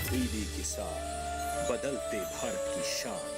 DD किसान, बदलते भारत की शान।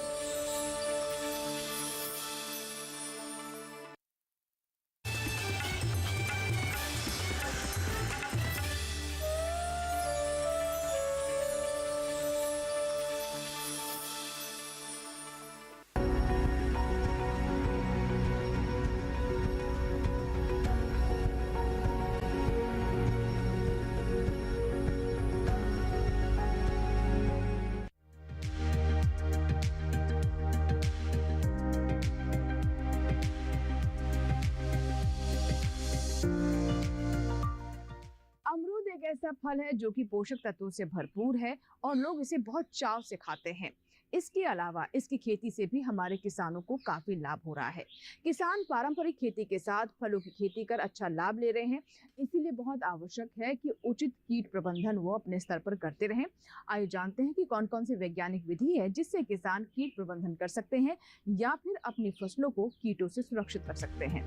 अमरूद एक ऐसा फल है जो कि पोषक तत्वों से भरपूर है और लोग इसे बहुत चाव से खाते हैं। इसके अलावा इसकी खेती से भी हमारे किसानों को काफी लाभ हो रहा है। किसान पारंपरिक खेती के साथ फलों की खेती कर अच्छा लाभ ले रहे हैं, इसीलिए बहुत आवश्यक है कि उचित कीट प्रबंधन वो अपने स्तर पर करते रहें। आइए जानते हैं कि कौन कौन सी वैज्ञानिक विधि है जिससे किसान कीट प्रबंधन कर सकते हैं या फिर अपनी फसलों को कीटों से सुरक्षित कर सकते हैं।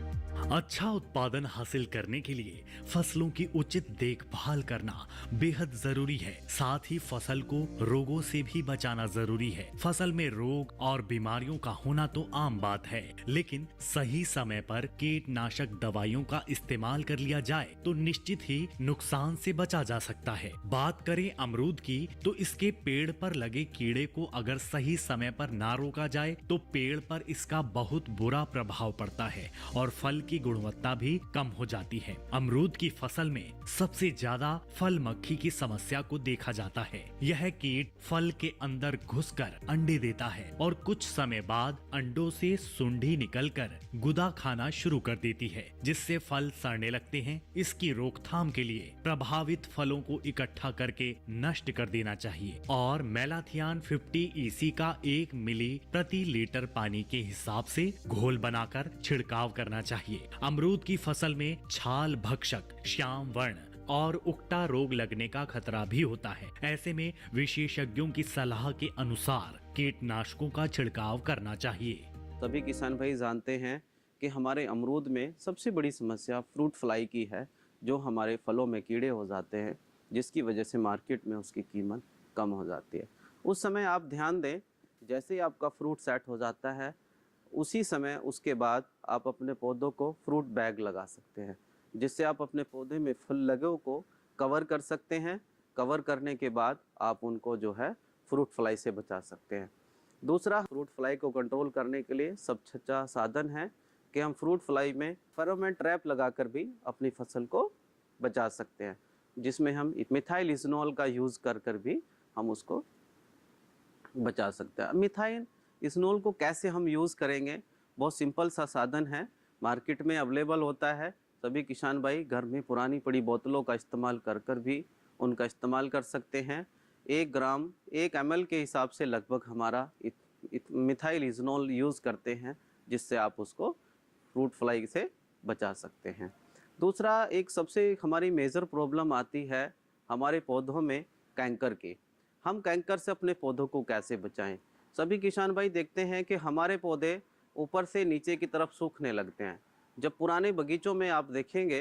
अच्छा उत्पादन हासिल करने के लिए फसलों की उचित देखभाल करना बेहद जरूरी है। साथ ही फसल को रोगों से भी बचाना जरूरी है। फसल में रोग और बीमारियों का होना तो आम बात है, लेकिन सही समय पर कीटनाशक दवाइयों का इस्तेमाल कर लिया जाए तो निश्चित ही नुकसान से बचा जा सकता है। बात करें अमरूद की, तो इसके पेड़ पर लगे कीड़े को अगर सही समय पर ना रोका जाए तो पेड़ पर इसका बहुत बुरा प्रभाव पड़ता है और फल की गुणवत्ता भी कम हो जाती है। अमरूद की फसल में सबसे ज्यादा फल मक्खी की समस्या को देखा जाता है। यह कीट फल के अंदर घुसकर अंडे देता है और कुछ समय बाद अंडों से सुंडी निकलकर गुदा खाना शुरू कर देती है, जिससे फल सड़ने लगते हैं। इसकी रोकथाम के लिए प्रभावित फलों को इकट्ठा करके नष्ट कर देना चाहिए और मेलाथियान 50 EC का 1 मिली प्रति लीटर पानी के हिसाब से घोल बनाकर छिड़काव करना चाहिए। अमरूद की फसल में छाल भक्षक, श्याम वर्ण और उकटा रोग लगने का खतरा भी होता है। ऐसे में विशेषज्ञों की सलाह के अनुसार कीटनाशकों का छिड़काव करना चाहिए। सभी किसान भाई जानते हैं कि हमारे अमरूद में सबसे बड़ी समस्या फ्रूट फ्लाई की है, जो हमारे फलों में कीड़े हो जाते हैं, जिसकी वजह से मार्केट में उसकी कीमत कम हो जाती है। उस समय आप ध्यान दें, जैसे ही आपका फ्रूट सेट हो जाता है उसी समय उसके बाद आप अपने पौधों को फ्रूट बैग लगा सकते हैं, जिससे आप अपने पौधे में फल लगे को कवर कर सकते हैं। कवर करने के बाद आप उनको जो है फ्रूट फ्लाई से बचा सकते हैं। दूसरा, फ्रूट फ्लाई को कंट्रोल करने के लिए सबसे अच्छा साधन है कि हम फ्रूट फ्लाई में फेरोमोन ट्रैप लगाकर भी अपनी फसल को बचा सकते हैं, जिसमें हम मिथाइल इथेनॉल का यूज़ कर भी हम उसको बचा सकते हैं। मिथाइल इथेनॉल को कैसे हम यूज़ करेंगे, बहुत सिंपल सा साधन है, मार्केट में अवेलेबल होता है। सभी किसान भाई घर में पुरानी पड़ी बोतलों का इस्तेमाल कर भी उनका इस्तेमाल कर सकते हैं। 1 ग्राम 1 ml के हिसाब से लगभग हमारा मिथाइल इथेनॉल यूज़ करते हैं, जिससे आप उसको फ्रूट फ्लाई से बचा सकते हैं। दूसरा, एक सबसे हमारी मेजर प्रॉब्लम आती है हमारे पौधों में कैंकर की। हम कैंकर से अपने पौधों को कैसे बचाएं? सभी किसान भाई देखते हैं कि हमारे पौधे ऊपर से नीचे की तरफ सूखने लगते हैं। जब पुराने बगीचों में आप देखेंगे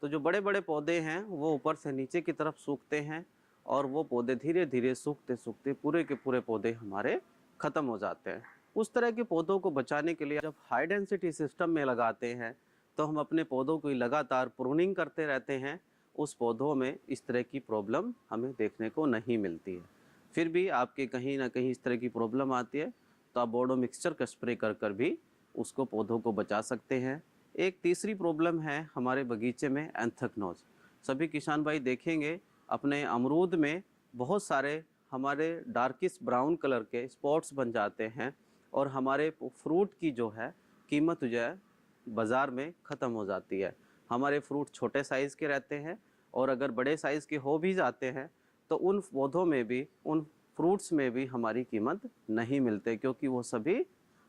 तो जो बड़े बड़े पौधे हैं वो ऊपर से नीचे की तरफ सूखते हैं और वो पौधे धीरे धीरे सूखते सूखते पूरे के पूरे पौधे हमारे ख़त्म हो जाते हैं। उस तरह के पौधों को बचाने के लिए जब हाई डेंसिटी सिस्टम में लगाते हैं तो हम अपने पौधों की लगातार प्रूनिंग करते रहते हैं। उस पौधों में इस तरह की प्रॉब्लम हमें देखने को नहीं मिलती है। फिर भी आपके कहीं ना कहीं इस तरह की प्रॉब्लम आती है तो आप बोर्डो मिक्सचर का स्प्रे कर भी उसको पौधों को बचा सकते हैं। एक तीसरी प्रॉब्लम है हमारे बगीचे में एंथ्रेक्नोज। सभी किसान भाई देखेंगे अपने अमरूद में बहुत सारे हमारे डार्किश ब्राउन कलर के स्पॉट्स बन जाते हैं और हमारे फ्रूट की जो है कीमत जो है बाज़ार में ख़त्म हो जाती है। हमारे फ्रूट छोटे साइज़ के रहते हैं और अगर बड़े साइज़ के हो भी जाते हैं तो उन पौधों में भी, उन फ्रूट्स में भी हमारी कीमत नहीं मिलते, क्योंकि वो सभी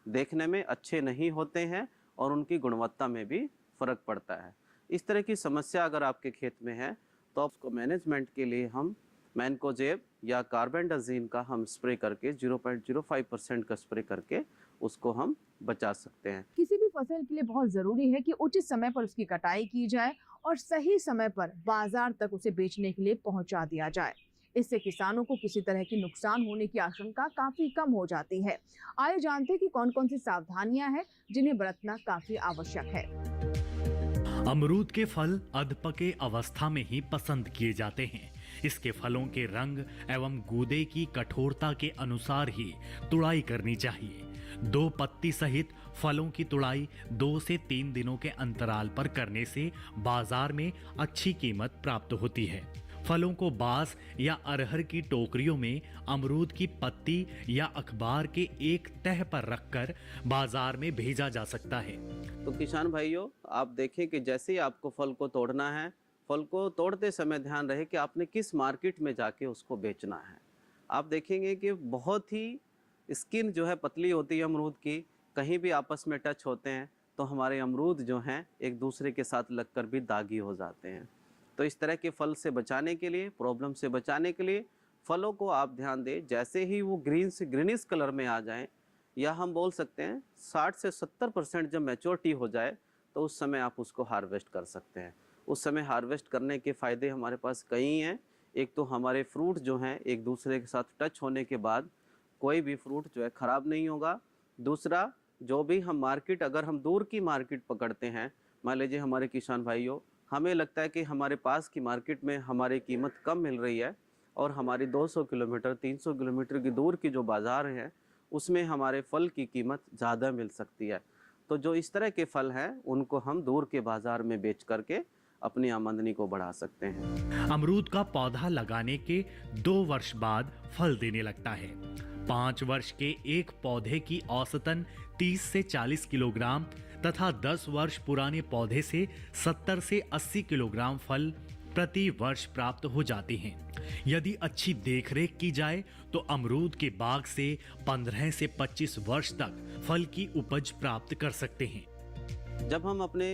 देखने में अच्छे नहीं होते हैं और उनकी गुणवत्ता में भी फ़र्क पड़ता है। इस तरह की समस्या अगर आपके खेत में है तो उसको मैनेजमेंट के लिए हम मैनकोजेब या कार्बेंडाजिम का हम स्प्रे करके 0.05% का स्प्रे करके उसको हम बचा सकते हैं। किसी भी फसल के लिए बहुत जरूरी है कि उचित समय पर उसकी कटाई की जाए और सही समय पर बाजार तक उसे बेचने के लिए पहुंचा दिया जाए। इससे किसानों को किसी तरह की नुकसान होने की आशंका काफी कम हो जाती है। आइए जानते हैं कि कौन कौन सी सावधानियां हैं जिन्हें बरतना काफी आवश्यक है। अमरूद के फल अधपके अवस्था में ही पसंद किए जाते हैं। इसके फलों के रंग एवं गूदे की कठोरता के अनुसार ही तुड़ाई करनी चाहिए। 2 पत्ती सहित फलों की तुड़ाई 2 से 3 दिनों के अंतराल पर करने से बाजार में अच्छी कीमत प्राप्त होती है। फलों को बांस या अरहर की टोकरियों में अमरूद की पत्ती या अखबार के एक तह पर रखकर बाजार में भेजा जा सकता है। तो किसान भाइयों, आप देखें कि जैसे ही आपको फल को तोड़ना है, फल को तोड़ते समय ध्यान रहे कि आपने किस मार्केट में जाके उसको बेचना है। आप देखेंगे कि बहुत ही स्किन जो है पतली होती है अमरूद की, कहीं भी आपस में टच होते हैं तो हमारे अमरूद जो हैं एक दूसरे के साथ लगकर भी दागी हो जाते हैं। तो इस तरह के फल से बचाने के लिए, प्रॉब्लम से बचाने के लिए फलों को आप ध्यान दें, जैसे ही वो ग्रीन से ग्रीनिश कलर में आ जाएं, या हम बोल सकते हैं 60 से 70% जब मैच्योरिटी हो जाए तो उस समय आप उसको हार्वेस्ट कर सकते हैं। उस समय हार्वेस्ट करने के फ़ायदे हमारे पास कई हैं। एक तो हमारे फ्रूट जो हैं एक दूसरे के साथ टच होने के बाद कोई भी फ्रूट जो है ख़राब नहीं होगा। दूसरा, जो भी हम मार्केट, अगर हम दूर की मार्केट पकड़ते हैं, मान लीजिए हमारे किसान भाइयों, हमें लगता है कि हमारे पास की मार्केट में हमारी कीमत कम मिल रही है और हमारी 200 किलोमीटर 300 किलोमीटर की दूर की जो बाज़ार हैं उसमें हमारे फल की कीमत ज़्यादा मिल सकती है। तो जो इस तरह के फल हैं उनको हम दूर के बाज़ार में बेच करके अपनी आमदनी को बढ़ा सकते हैं। अमरूद का पौधा लगाने के 2 वर्ष बाद फल देने लगता है। 5 वर्ष के एक पौधे की औसतन 30 से 40 किलोग्राम तथा 10 वर्ष पुराने पौधे से 70 से 80 किलोग्राम फल प्रति वर्ष प्राप्त हो जाते हैं। यदि अच्छी देखरेख की जाए तो अमरूद के बाग से 15 से 25 वर्ष तक फल की उपज प्राप्त कर सकते हैं। जब हम अपने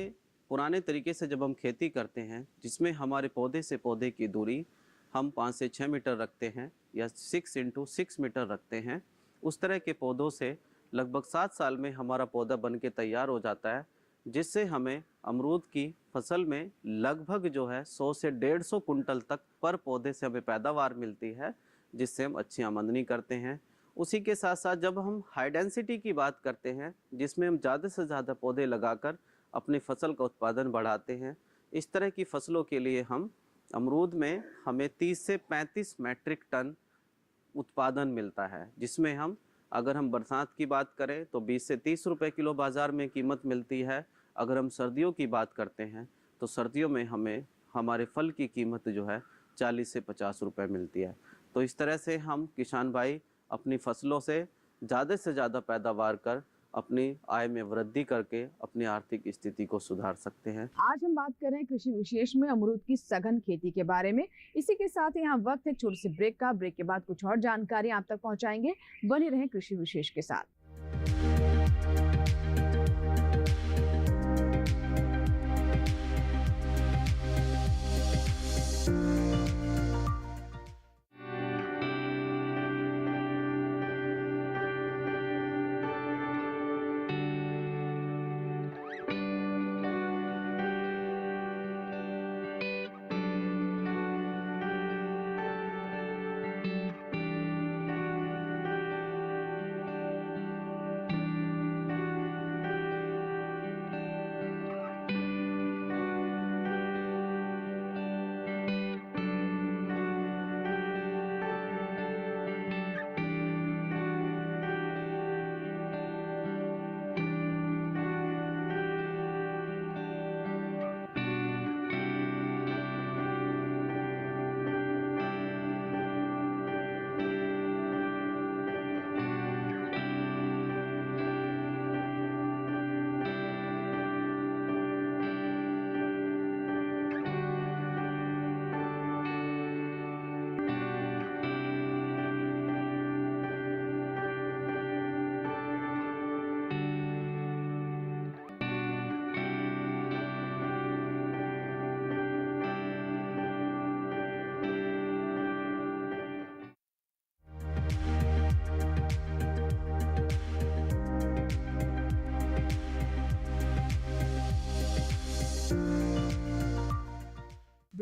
पुराने तरीके से जब हम खेती करते हैं, जिसमें हमारे पौधे से पौधे की दूरी हम 5 से 6 मीटर रखते हैं या 6 इंटू 6 मीटर रखते हैं, उस तरह के पौधों से लगभग 7 साल में हमारा पौधा बन के तैयार हो जाता है, जिससे हमें अमरूद की फसल में लगभग जो है 100 से 150 कुंटल तक पर पौधे से हमें पैदावार मिलती है, जिससे हम अच्छी आमदनी करते हैं। उसी के साथ साथ जब हम हाई डेंसिटी की बात करते हैं, जिसमें हम ज़्यादा से ज़्यादा पौधे लगाकर अपनी फसल का उत्पादन बढ़ाते हैं, इस तरह की फसलों के लिए हम अमरूद में हमें 30 से 35 मैट्रिक टन उत्पादन मिलता है, जिसमें अगर हम बरसात की बात करें तो 20 से 30 रुपए किलो बाज़ार में कीमत मिलती है। अगर हम सर्दियों की बात करते हैं तो सर्दियों में हमें हमारे फल की कीमत जो है 40 से 50 रुपए मिलती है। तो इस तरह से हम किसान भाई अपनी फसलों से ज़्यादा पैदावार कर अपनी आय में वृद्धि करके अपनी आर्थिक स्थिति को सुधार सकते हैं। आज हम बात कर रहे हैं कृषि विशेष में अमरूद की सघन खेती के बारे में। इसी के साथ यहाँ वक्त है छोटे से ब्रेक का। ब्रेक के बाद कुछ और जानकारी आप तक पहुँचाएंगे। बने रहें कृषि विशेष के साथ।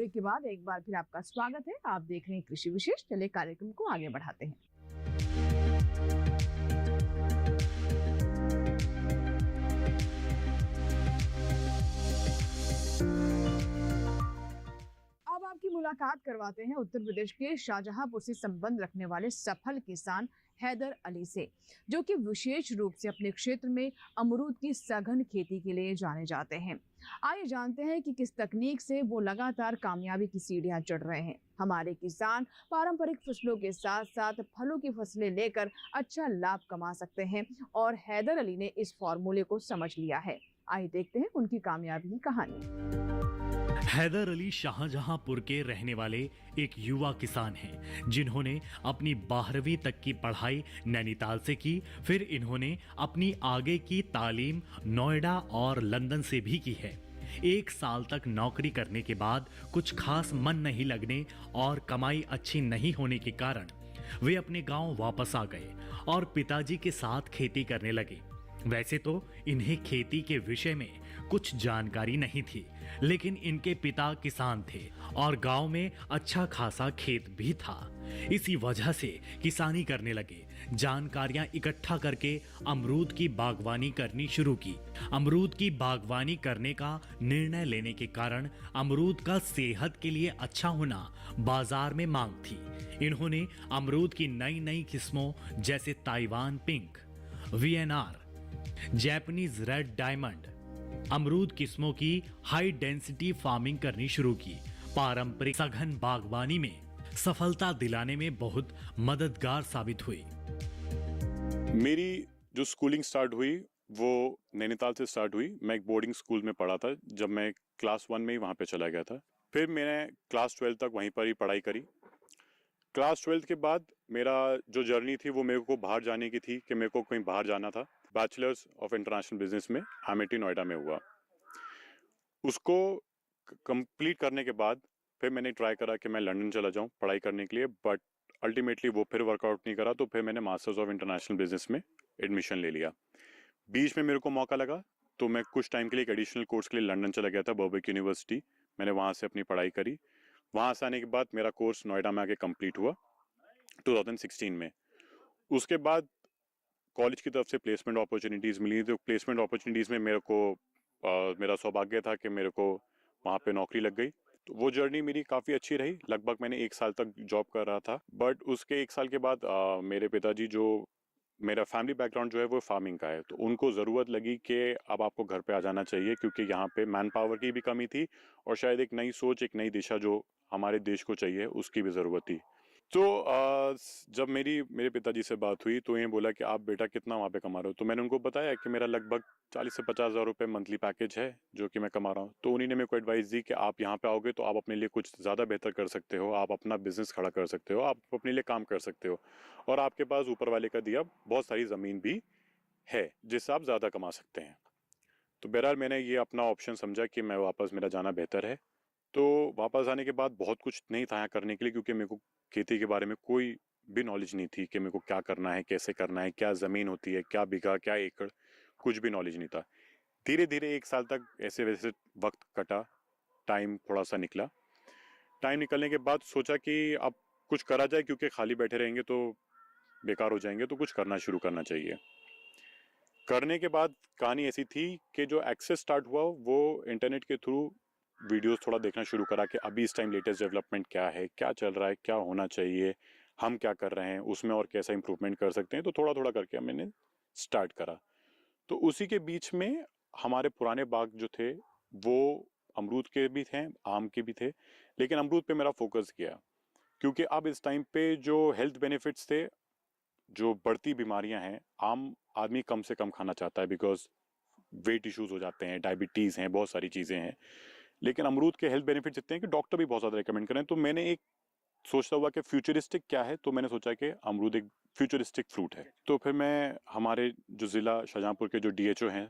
ब्रेक के बाद एक बार फिर आपका स्वागत है। आप देख रहे हैं कृषि विशेष। चलिए कार्यक्रम को आगे बढ़ाते हैं। अब आपकी मुलाकात करवाते हैं उत्तर प्रदेश के शाहजहांपुर से संबंध रखने वाले सफल किसान हैदर अली से, जो कि विशेष रूप से अपने क्षेत्र में अमरूद की सघन खेती के लिए जाने जाते हैं। आइए जानते हैं कि किस तकनीक से वो लगातार कामयाबी की सीढ़ियां चढ़ रहे हैं। हमारे किसान पारंपरिक फसलों के साथ साथ फलों की फसलें लेकर अच्छा लाभ कमा सकते हैं और हैदर अली ने इस फॉर्मूले को समझ लिया है। आइए देखते हैं उनकी कामयाबी की कहानी। हैदर अली शाहजहांपुर के रहने वाले एक युवा किसान हैं, जिन्होंने अपनी 12वीं तक की पढ़ाई नैनीताल से की। फिर इन्होंने अपनी आगे की तालीम नोएडा और लंदन से भी की है। 1 साल तक नौकरी करने के बाद कुछ खास मन नहीं लगने और कमाई अच्छी नहीं होने के कारण वे अपने गांव वापस आ गए और पिताजी के साथ खेती करने लगे। वैसे तो इन्हें खेती के विषय में कुछ जानकारी नहीं थी, लेकिन इनके पिता किसान थे और गांव में अच्छा खासा खेत भी था। इसी वजह से किसानी करने लगे। जानकारियां इकट्ठा करके अमरूद की बागवानी करनी शुरू की। अमरूद की बागवानी करने का निर्णय लेने के कारण अमरूद का सेहत के लिए अच्छा होना बाजार में मांग थी। इन्होंने अमरूद की नई नई किस्मों जैसे Taiwan pink, VNR, Japanese red diamond, अमरूद किस्मों की हाई डेंसिटी फार्मिंग करनी शुरू की। पारंपरिक सघन बागवानी में सफलता दिलाने में बहुत मददगार साबित हुई। मेरी जो स्कूलिंग स्टार्ट हुई वो नैनीताल से स्टार्ट हुई। मैं एक बोर्डिंग स्कूल में पढ़ा था जब मैं क्लास 1 में ही वहाँ पे चला गया था। फिर मैंने क्लास 12 तक वहीं पर ही पढ़ाई करी। क्लास 12 के बाद मेरा जो जर्नी थी वो मेरे को बाहर जाने की थी, कि मेरे को कहीं बाहर जाना था। बैचलर्स ऑफ इंटरनेशनल बिजनेस में एमआईटी नोएडा में हुआ। उसको कंप्लीट करने के बाद फिर मैंने ट्राई करा कि मैं लंदन चला जाऊं पढ़ाई करने के लिए, बट अल्टीमेटली वो फिर वर्कआउट नहीं करा। तो फिर मैंने मास्टर्स ऑफ इंटरनेशनल बिजनेस में एडमिशन ले लिया। बीच में मेरे को मौका लगा तो मैं कुछ टाइम के लिए एक एडिशनल कोर्स के लिए लंदन चला गया था, बर्बिक यूनिवर्सिटी। मैंने वहाँ से अपनी पढ़ाई करी। वहाँ से आने के बाद मेरा कोर्स नोएडा में आके कंप्लीट हुआ 2016 में। उसके बाद कॉलेज की तरफ से प्लेसमेंट अपॉर्चुनिटीज़ मिली। तो प्लेसमेंट अपॉर्चुनिटीज़ में मेरा सौभाग्य था कि मेरे को वहाँ पे नौकरी लग गई। तो वो जर्नी मेरी काफ़ी अच्छी रही। लगभग मैंने 1 साल तक जॉब कर रहा था, बट उसके 1 साल के बाद मेरे पिताजी, जो मेरा फैमिली बैकग्राउंड जो है वो फार्मिंग का है, तो उनको ज़रूरत लगी कि अब आपको घर पे आ जाना चाहिए, क्योंकि यहाँ पे मैन पावर की भी कमी थी और शायद एक नई सोच, एक नई दिशा जो हमारे देश को चाहिए उसकी भी ज़रूरत थी। तो जब मेरे पिताजी से बात हुई तो ये बोला कि आप बेटा कितना वहाँ पे कमा रहे हो। तो मैंने उनको बताया कि मेरा लगभग 40 से 50 हज़ार रुपये मंथली पैकेज है जो कि मैं कमा रहा हूँ। तो उन्हीं ने मेरे को एडवाइस दी कि आप यहाँ पे आओगे तो आप अपने लिए कुछ ज़्यादा बेहतर कर सकते हो, आप अपना बिजनेस खड़ा कर सकते हो, आप अपने लिए काम कर सकते हो, और आपके पास ऊपर वाले का दिया बहुत सारी ज़मीन भी है जिससे आप ज़्यादा कमा सकते हैं। तो बहरहाल मैंने ये अपना ऑप्शन समझा कि मैं वापस मेरा जाना बेहतर है। तो वापस आने के बाद बहुत कुछ नहीं था यहाँ करने के लिए, क्योंकि मेरे को खेती के बारे में कोई भी नॉलेज नहीं थी कि मेरे को क्या करना है, कैसे करना है, क्या ज़मीन होती है, क्या बीघा, क्या एकड़, कुछ भी नॉलेज नहीं था। धीरे धीरे 1 साल तक ऐसे वैसे वक्त कटा, टाइम थोड़ा सा निकला। टाइम निकलने के बाद सोचा कि अब कुछ करा जाए, क्योंकि खाली बैठे रहेंगे तो बेकार हो जाएंगे, तो कुछ करना शुरू करना चाहिए। करने के बाद कहानी ऐसी थी कि जो एक्सेस स्टार्ट हुआ वो इंटरनेट के थ्रू वीडियोस थोड़ा देखना शुरू करा कि अभी इस टाइम लेटेस्ट डेवलपमेंट क्या है, क्या चल रहा है, क्या होना चाहिए, हम क्या कर रहे हैं उसमें और कैसा इंप्रूवमेंट कर सकते हैं। तो थोड़ा थोड़ा करके मैंने स्टार्ट करा। तो उसी के बीच में हमारे पुराने बाग जो थे वो अमरूद के भी थे, आम के भी थे, लेकिन अमरूद पे मेरा फोकस गया, क्योंकि अब इस टाइम पे जो हेल्थ बेनिफिट्स थे, जो बढ़ती बीमारियां हैं, आम आदमी कम से कम खाना चाहता है, बिकॉज वेट इश्यूज हो जाते हैं, डायबिटीज़ हैं, बहुत सारी चीज़ें हैं। लेकिन अमरूद के हेल्थ बेनिफिट्स इतने हैं कि डॉक्टर भी बहुत ज़्यादा रिकमेंड करें। तो मैंने एक सोचता हुआ कि फ्यूचरिस्टिक क्या है, तो मैंने सोचा कि अमरूद एक फ्यूचरिस्टिक फ्रूट है। तो फिर मैं हमारे जो ज़िला शाहजहांपुर के जो DHO हैं,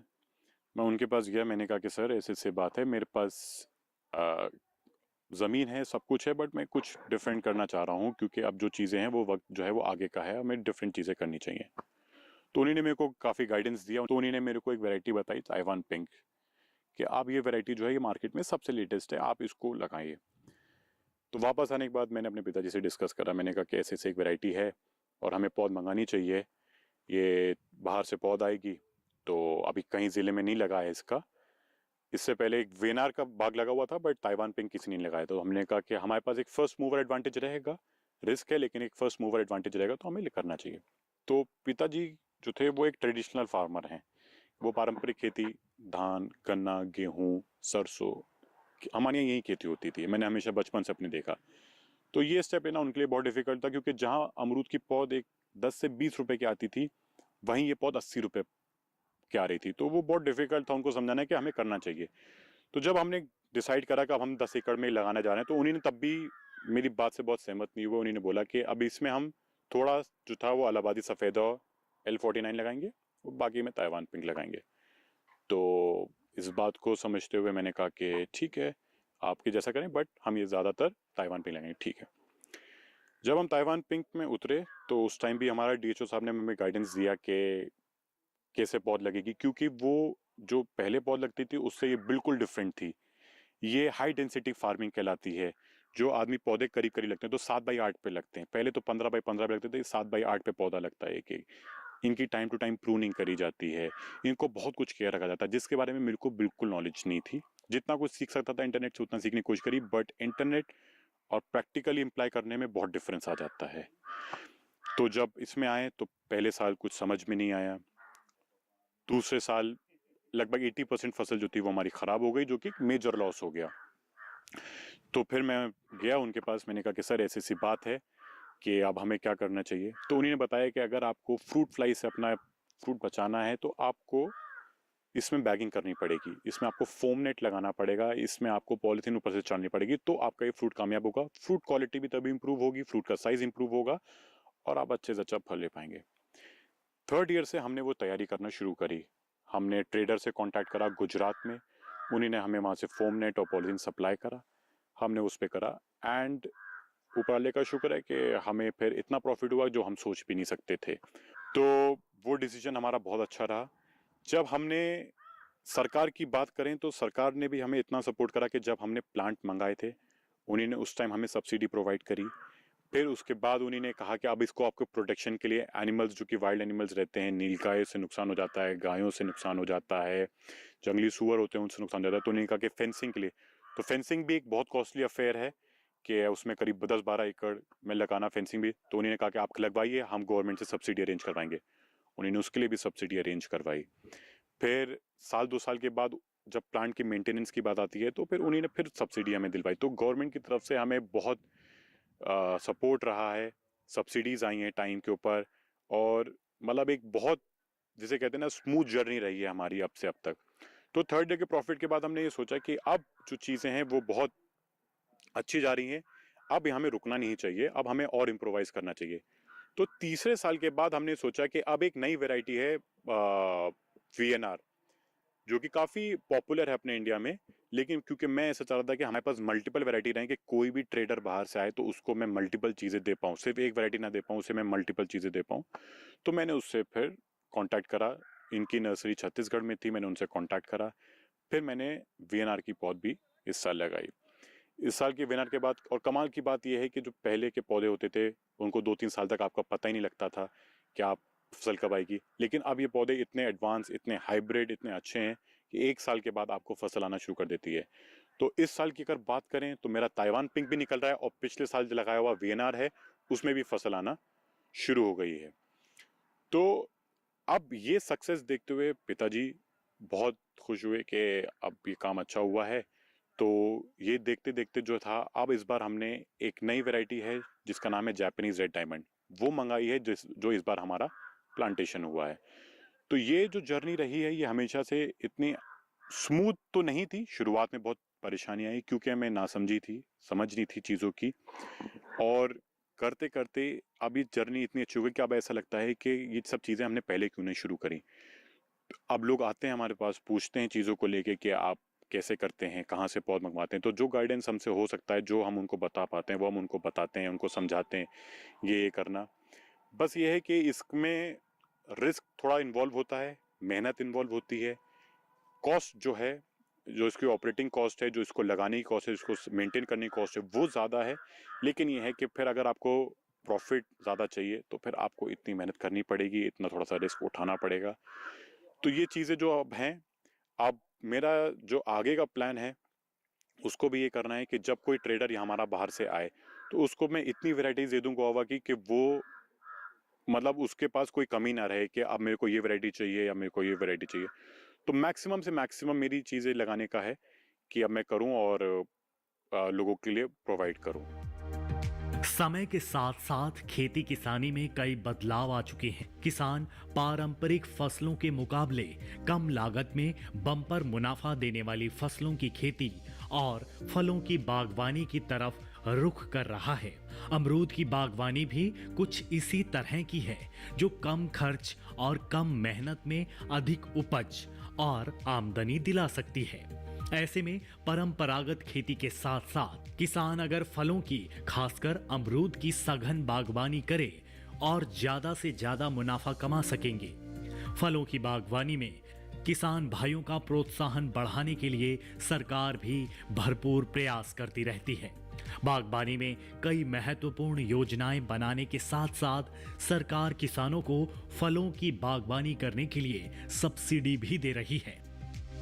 मैं उनके पास गया। मैंने कहा कि सर ऐसे ऐसे बात है, मेरे पास ज़मीन है, सब कुछ है, बट मैं कुछ डिफरेंट करना चाह रहा हूँ, क्योंकि अब जो चीज़ें हैं वो वक्त जो है वो आगे का है, हमें डिफरेंट चीज़ें करनी चाहिए। तो उन्हीं ने मेरे को काफ़ी गाइडेंस दिया। तो उन्हीं ने मेरे को एक वैरायटी बताई, ताइवान पिंक, कि आप ये वैरायटी जो है ये मार्केट में सबसे लेटेस्ट है, आप इसको लगाइए। तो वापस आने के बाद मैंने अपने पिताजी से डिस्कस करा, मैंने कहा कि ऐसे एक वैरायटी है और हमें पौध मंगानी चाहिए, ये बाहर से पौध आएगी, तो अभी कहीं ज़िले में नहीं लगा है इसका। इससे पहले एक वेनार का बाग लगा हुआ था बट ताइवान पिंक किसी ने नहीं लगाया, तो हमने कहा कि हमारे पास एक फर्स्ट मूवर एडवांटेज रहेगा, रिस्क है लेकिन एक फर्स्ट मूवर एडवांटेज रहेगा तो हमें करना चाहिए। तो पिताजी जो थे वो एक ट्रेडिशनल फार्मर हैं, वो पारंपरिक खेती धान गन्ना गेहूँ सरसों हमारे यहाँ यही खेती होती थी, मैंने हमेशा बचपन से अपने देखा। तो ये स्टेप लेना उनके लिए बहुत डिफिकल्ट था, क्योंकि जहाँ अमरूद की पौध एक 10 से 20 रुपए की आती थी वहीं ये पौध 80 रुपए की आ रही थी, तो वो बहुत डिफिकल्ट था उनको समझाना कि हमें करना चाहिए। तो जब हमने डिसाइड करा कि अब हम 10 एकड़ में लगाने जा रहे हैं, तो उन्होंने तब भी मेरी बात से बहुत सहमत नहीं हुआ। उन्होंने बोला कि अब इसमें हम थोड़ा जो था वो इलाहाबादी सफ़ेदा L49 लगाएंगे और बाकी में ताइवान पिंक लगाएंगे। तो इस बात को समझते हुए मैंने कहा कि ठीक है आपके जैसा करें, बट हम ये ज़्यादातर ताइवान पिंक लगाएंगे। ठीक है, जब हम ताइवान पिंक में उतरे तो उस टाइम भी हमारा DHO साहब ने हमें गाइडेंस दिया कि कैसे पौध लगेगी, क्योंकि वो जो पहले पौध लगती थी उससे ये बिल्कुल डिफरेंट थी। ये हाई डेंसिटी फार्मिंग कहलाती है, जो आदमी पौधे करीब करीब लगते हैं तो 7x8 पे लगते हैं, पहले तो 15x15 पे लगते थे, 7x8 पे पौधा लगता है एक। इनकी टाइम टू टाइम प्रूनिंग करी जाती है, इनको बहुत कुछ केयर रखा जाता है, जिसके बारे में मेरे को बिल्कुल नॉलेज नहीं थी। जितना कुछ सीख सकता था इंटरनेट से उतना सीखने की कोशिश करी, बट इंटरनेट और प्रैक्टिकली इम्प्लाई करने में बहुत डिफरेंस आ जाता है। तो जब इसमें आए तो पहले साल कुछ समझ में नहीं आया, दूसरे साल लगभग 80% फसल जो थी वो हमारी ख़राब हो गई, जो कि मेजर लॉस हो गया। तो फिर मैं गया उनके पास, मैंने कहा कि सर ऐसी सी बात है कि अब हमें क्या करना चाहिए। तो उन्होंने बताया कि अगर आपको फ्रूट फ्लाई से अपना फ्रूट बचाना है तो आपको इसमें बैगिंग करनी पड़ेगी, इसमें आपको फोम नेट लगाना पड़ेगा, इसमें आपको पॉलीथीन ऊपर से चढ़नी पड़ेगी, तो आपका ये फ्रूट कामयाब होगा। फ्रूट क्वालिटी भी तभी इंप्रूव होगी, फ्रूट का साइज इंप्रूव होगा और आप अच्छे से अच्छा फल ले पाएंगे। 3rd ईयर से हमने वो तैयारी करना शुरू करी। हमने ट्रेडर से कांटेक्ट करा गुजरात में, उन्होंने हमें वहाँ से फोम नेट और पॉलीथीन सप्लाई करा, हमने उस पर करा एंड ऊपर वाले का शुक्र है कि हमें फिर इतना प्रॉफिट हुआ जो हम सोच भी नहीं सकते थे। तो वो डिसीजन हमारा बहुत अच्छा रहा। जब हमने सरकार की बात करें तो सरकार ने भी हमें इतना सपोर्ट करा कि जब हमने प्लांट मंगाए थे उन्होंने उस टाइम हमें सब्सिडी प्रोवाइड करी। फिर उसके बाद उन्होंने कहा कि अब इसको आपको प्रोटेक्शन के लिए एनिमल्स जो कि वाइल्ड एनिमल्स रहते हैं, नीलगाय से नुकसान हो जाता है, गायों से नुकसान हो जाता है, जंगली सूअर होते हैं उनसे नुकसान हो जाता है, तो उन्होंने कहा कि फेंसिंग के लिए, तो फेंसिंग भी एक बहुत कॉस्टली अफेयर है कि उसमें करीब 10-12 एकड़ में लगाना फेंसिंग भी। तो उन्होंने कहा कि आप लगवाइए, हम गवर्नमेंट से सब्सिडी अरेंज करवाएंगे। उन्होंने उसके लिए भी सब्सिडी अरेंज करवाई। फिर साल 2 साल के बाद जब प्लांट की मेंटेनेंस की बात आती है तो फिर उन्होंने फिर सब्सिडी हमें दिलवाई। तो गवर्नमेंट की तरफ से हमें बहुत सपोर्ट रहा है, सब्सिडीज आई हैं टाइम के ऊपर, और मतलब एक बहुत जिसे कहते हैं ना स्मूथ जर्नी रही है हमारी अब से अब तक। तो 3rd डे के प्रॉफिट के बाद हमने ये सोचा कि अब जो चीज़ें हैं वो बहुत अच्छी जा रही हैं, अब हमें रुकना नहीं चाहिए, अब हमें और इम्प्रोवाइज करना चाहिए। तो तीसरे साल के बाद हमने सोचा कि अब एक नई वैरायटी है VNR, जो कि काफ़ी पॉपुलर है अपने इंडिया में, लेकिन क्योंकि मैं ऐसा चाह रहा था कि हमारे पास मल्टीपल वैरायटी रहें कि कोई भी ट्रेडर बाहर से आए तो उसको मैं मल्टीपल चीज़ें दे पाऊँ, सिर्फ एक वैरायटी ना दे पाऊँ, उसे मैं मल्टीपल चीज़ें दे पाऊँ। तो मैंने उससे फिर कांटेक्ट करा, इनकी नर्सरी छत्तीसगढ़ में थी, मैंने उनसे कांटेक्ट करा, फिर मैंने VNR की पौध भी इस साल लगाई। इस साल की VNR के बाद, और कमाल की बात यह है कि जो पहले के पौधे होते थे उनको 2-3 साल तक आपका पता ही नहीं लगता था कि आप फसल कब आएगी, लेकिन अब ये पौधे इतने एडवांस, इतने हाइब्रिड, इतने अच्छे हैं कि 1 साल के बाद आपको फसल आना शुरू कर देती है। तो इस साल की अगर बात करें तो मेरा ताइवान पिंक भी निकल रहा है और पिछले साल जो लगाया हुआ VNR है उसमें भी फसल आना शुरू हो गई है। तो अब ये सक्सेस देखते हुए पिताजी बहुत खुश हुए कि अब ये काम अच्छा हुआ है। तो ये देखते देखते जो था, अब इस बार हमने एक नई वैरायटी है जिसका नाम है जापानीज रेड डायमंड, वो मंगाई है जो इस बार हमारा प्लांटेशन हुआ है। तो ये जो जर्नी रही है ये हमेशा से इतनी स्मूथ तो नहीं थी, शुरुआत में बहुत परेशानी आई क्योंकि हमें नासमझी थी, समझ नहीं थी चीज़ों की, और करते करते अभी जर्नी इतनी अच्छी हो गई कि अब ऐसा लगता है कि ये सब चीज़ें हमने पहले क्यों नहीं शुरू करी। अब लोग आते हैं हमारे पास, पूछते हैं चीज़ों को लेके कि आप कैसे करते हैं, कहाँ से पौध मंगवाते हैं, तो जो गाइडेंस हमसे हो सकता है, जो हम उनको बता पाते हैं वो हम उनको बताते हैं, उनको समझाते हैं ये करना। बस ये है कि इसमें रिस्क थोड़ा इन्वॉल्व होता है, मेहनत इन्वॉल्व होती है, कॉस्ट जो है जो इसकी ऑपरेटिंग कॉस्ट है, जो इसको लगाने की कॉस्ट है, इसको मेंटेन करने की कॉस्ट है, वो ज़्यादा है। लेकिन ये है कि फिर अगर आपको प्रॉफिट ज़्यादा चाहिए तो फिर आपको इतनी मेहनत करनी पड़ेगी, इतना थोड़ा सा रिस्क उठाना पड़ेगा। तो ये चीज़ें जो अब हैं, अब मेरा जो आगे का प्लान है उसको भी ये करना है कि जब कोई ट्रेडर यहाँ हमारा बाहर से आए तो उसको मैं इतनी वैरायटीज दे दूँ गुआवा की कि वो मतलब उसके पास कोई कमी ना रहे कि अब मेरे को ये वैरायटी चाहिए या मेरे को ये वैरायटी चाहिए। तो मैक्सिमम से मैक्सिमम मेरी चीज़ें लगाने का है कि अब मैं करूं और लोगों के लिए प्रोवाइड करूं। समय के साथ साथ खेती किसानी में कई बदलाव आ चुके हैं। किसान पारंपरिक फसलों के मुकाबले कम लागत में बम्पर मुनाफा देने वाली फसलों की खेती और फलों की बागवानी की तरफ रुख कर रहा है। अमरूद की बागवानी भी कुछ इसी तरह की है, जो कम खर्च और कम मेहनत में अधिक उपज और आमदनी दिला सकती है। ऐसे में परंपरागत खेती के साथ साथ किसान अगर फलों की, खासकर अमरूद की सघन बागवानी करे और ज्यादा से ज्यादा मुनाफा कमा सकेंगे। फलों की बागवानी में किसान भाइयों का प्रोत्साहन बढ़ाने के लिए सरकार भी भरपूर प्रयास करती रहती है। बागवानी में कई महत्वपूर्ण योजनाएं बनाने के साथ साथ सरकार किसानों को फलों की बागवानी करने के लिए सब्सिडी भी दे रही है।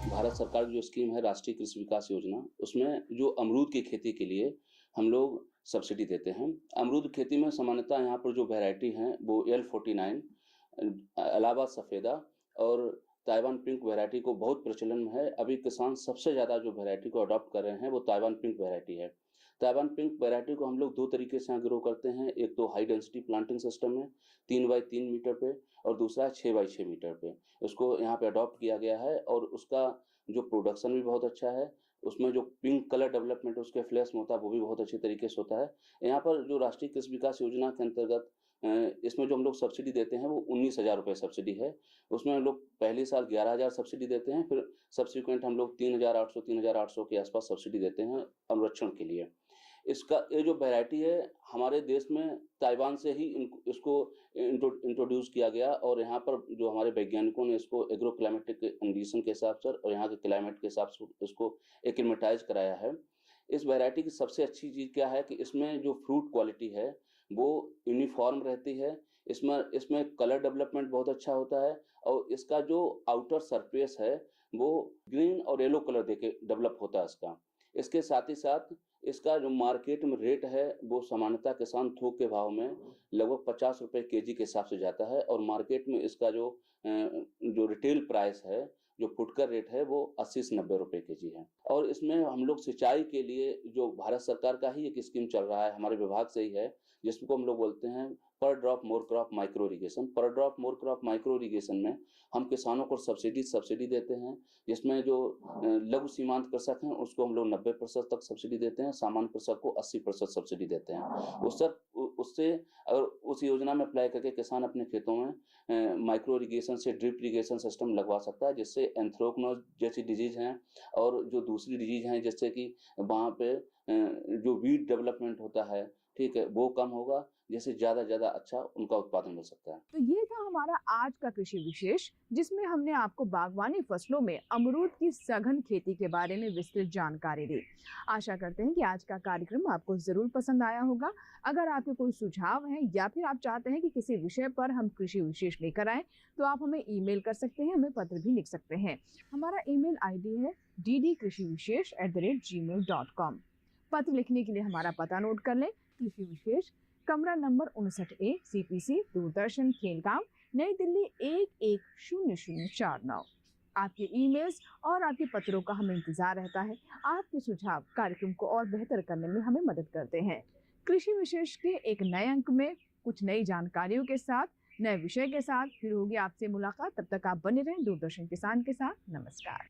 भारत सरकार की जो स्कीम है राष्ट्रीय कृषि विकास योजना, उसमें जो अमरूद की खेती के लिए हम लोग सब्सिडी देते हैं। अमरूद खेती में सामान्यतः यहाँ पर जो वैरायटी हैं वो L49, इलाहाबाद सफ़ेदा और ताइवान पिंक वैरायटी को बहुत प्रचलन में है। अभी किसान सबसे ज़्यादा जो वैरायटी को अडॉप्ट कर रहे हैं वो ताइवान पिंक वैरायटी है। ताइवान पिंक वैरायटी को हम लोग दो तरीके से ग्रो करते हैं। एक तो हाई डेंसिटी प्लांटिंग सिस्टम है 3 बाई 3 मीटर पे, और दूसरा 6 बाई 6 मीटर पे। उसको यहाँ पे अडॉप्ट किया गया है और उसका जो प्रोडक्शन भी बहुत अच्छा है। उसमें जो पिंक कलर डेवलपमेंट उसके फ्लैश में होता है वो भी बहुत अच्छे तरीके से होता है। यहाँ पर जो राष्ट्रीय कृषि विकास योजना के अंतर्गत इसमें जो हम लोग सब्सिडी देते हैं वो 19,000 रुपये सब्सिडी है। उसमें हम लोग पहले साल 11,000 सब्सिडी देते हैं, फिर सब्सिक्वेंट हम लोग 3,800 के आसपास सब्सिडी देते हैं अनुरक्षण के लिए। इसका ये जो वैरायटी है हमारे देश में ताइवान से ही इसको इंट्रोड्यूस किया गया, और यहाँ पर जो हमारे वैज्ञानिकों ने इसको एग्रो क्लाइमेटिक कंडीशन के हिसाब से और यहाँ के क्लाइमेट के हिसाब से इसको एक्लिमेटाइज कराया है। इस वैरायटी की सबसे अच्छी चीज़ क्या है कि इसमें जो फ्रूट क्वालिटी है वो यूनिफॉर्म रहती है। इसमें कलर डेवलपमेंट बहुत अच्छा होता है, और इसका जो आउटर सरफेस है वो ग्रीन और येलो कलर देके डेवलप होता है इसका। इसके साथ ही साथ इसका जो मार्केट में रेट है वो सामान्यतः किसान थोक के भाव में लगभग 50 रुपये केजी के हिसाब से जाता है, और मार्केट में इसका जो रिटेल प्राइस है, जो फुटकर रेट है वो 80 से 90 रुपये केजी है। और इसमें हम लोग सिंचाई के लिए जो भारत सरकार का ही एक स्कीम चल रहा है, हमारे विभाग से ही है, जिसको हम लोग बोलते हैं per drop more crop micro irrigation. Per drop more crop micro irrigation में हम किसानों को सब्सिडी देते हैं, जिसमें जो लघु सीमांत कृषक हैं उसको हम लोग 90% तक सब्सिडी देते हैं, सामान्य कृषक को 80% सब्सिडी देते हैं। उससे अगर उस योजना में अप्लाई करके किसान अपने खेतों में माइक्रो इरिगेशन से ड्रिप इरिगेशन सिस्टम लगवा सकता है, जिससे एंथ्रोक्नोज जैसी डिजीज हैं और जो दूसरी डिजीज हैं जैसे कि वहाँ पे जो वीड डेवलपमेंट होता है, ठीक है, वो कम होगा, जैसे ज्यादा अच्छा उनका उत्पादन मिल सकता है। तो ये था हमारा आज का कृषि विशेष, जिसमें हमने आपको बागवानी फसलों में अमरूद की सघन खेती के बारे में विस्तृत जानकारी दी। आशा करते हैं कि आज का कार्यक्रम आपको जरूर पसंद आया होगा। अगर आपके कोई सुझाव हैं या फिर आप चाहते हैं कि किसी विषय पर हम कृषि विशेष लेकर आएं, तो आप हमें ईमेल कर सकते हैं, हमें पत्र भी लिख सकते हैं। हमारा ईमेल आईडी है ddkrishivishesh@gmail.com। पत्र लिखने के लिए हमारा पता नोट कर लें। कृषि विशेष, कमरा number 59A, CPC, Doordarshan, Khelgaon, नई दिल्ली 110049। आपके ईमेल्स और आपके पत्रों का हमें इंतजार रहता है। आपके सुझाव कार्यक्रम को और बेहतर करने में हमें मदद करते हैं। कृषि विशेष के एक नए अंक में कुछ नई जानकारियों के साथ, नए विषय के साथ फिर होगी आपसे मुलाकात। तब तक आप बने रहें दूरदर्शन किसान के साथ। नमस्कार।